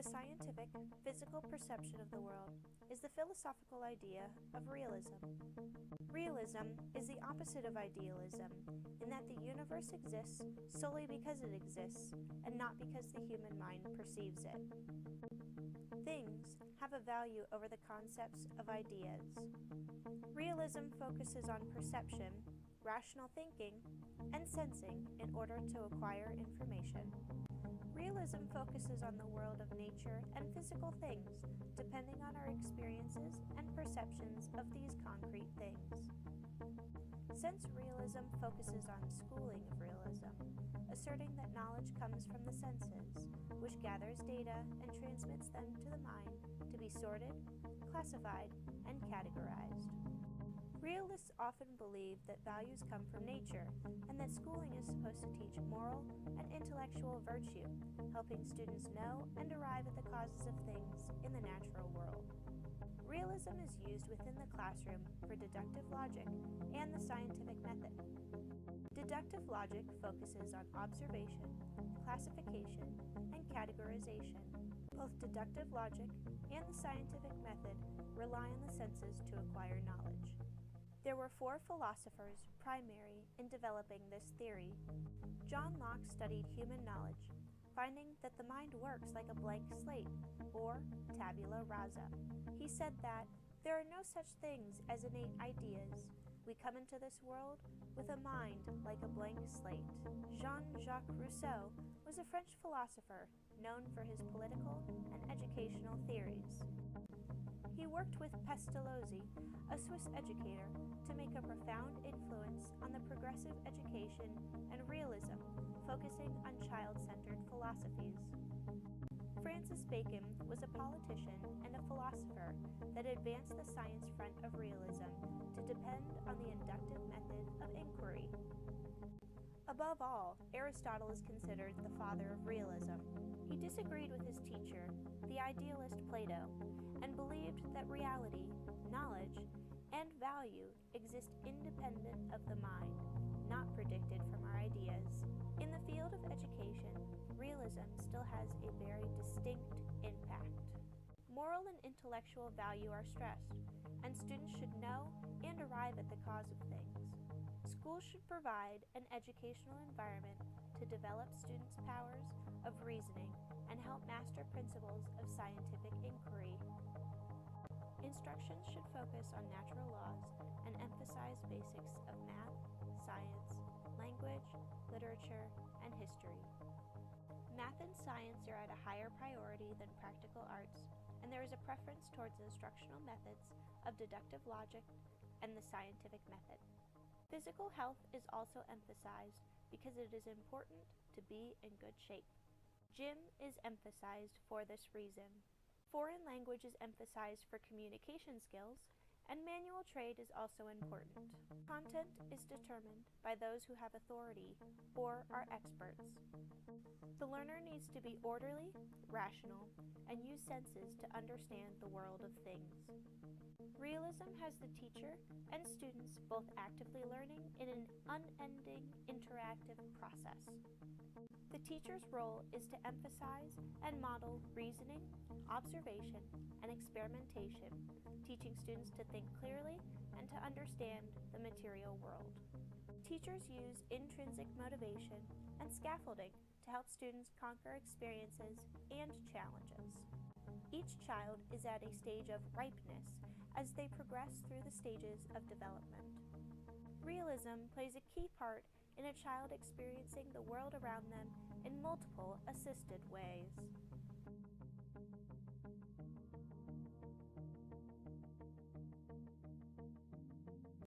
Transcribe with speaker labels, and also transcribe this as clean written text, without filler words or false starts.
Speaker 1: The scientific, physical perception of the world is the philosophical idea of realism. Realism is the opposite of idealism in that the universe exists solely because it exists and not because the human mind perceives it. Things have a value over the concepts of ideas. Realism focuses on perception, rational thinking, and sensing in order to acquire information. Realism focuses on the world of nature and physical things, depending on our experiences and perceptions of these concrete things. Sense realism focuses on schooling of realism, asserting that knowledge comes from the senses, which gathers data and transmits them to the mind to be sorted, classified, and categorized. Realists often believe that values come from nature and that schooling is supposed to teach moral and intellectual virtue, helping students know and arrive at the causes of things in the natural world. Realism is used within the classroom for deductive logic and the scientific method. Deductive logic focuses on observation, classification, and categorization. Both deductive logic and the scientific method rely on the senses to acquire knowledge. There were 4 philosophers primary in developing this theory. John Locke studied human knowledge, finding that the mind works like a blank slate, or tabula rasa. He said that there are no such things as innate ideas. We come into this world with a mind like a blank slate. Jean-Jacques Rousseau was a French philosopher known for his political and educational theories. He worked with Pestalozzi, a Swiss educator, to make a profound influence on the progressive education and realism, focusing on child-centered philosophies. Francis Bacon was a politician and a philosopher that advanced the science front of realism to depend on the inductive method of inquiry. Above all, Aristotle is considered the father of realism. He disagreed with his teacher, the idealist Plato, and believed that reality, knowledge, and value exist independent of the mind, not predicted from our ideas. In the field of education, realism still has a very distinct impact. Moral and intellectual value are stressed, and students should know and arrive at the cause of things. Schools should provide an educational environment to develop students' powers of reasoning and help master principles of scientific inquiry. Instructions should focus on natural laws and emphasize basics of math, science, language, literature, and history. Math and science are at a higher priority than practical arts, and there is a preference towards instructional methods of deductive logic and the scientific method. Physical health is also emphasized because it is important to be in good shape. Gym is emphasized for this reason. Foreign language is emphasized for communication skills, and manual trade is also important. Content is determined by those who have authority or are experts. The learner needs to be orderly, rational, and use senses to understand the world of things. Realism has the teacher and students both actively learning in an unending interactive process. The teacher's role is to emphasize and model reasoning, observation, and experimentation, teaching students to think clearly and to understand the material world. Teachers use intrinsic motivation and scaffolding to help students conquer experiences and challenges. Each child is at a stage of ripeness as they progress through the stages of development. Realism plays a key part in a child experiencing the world around them in multiple assisted ways.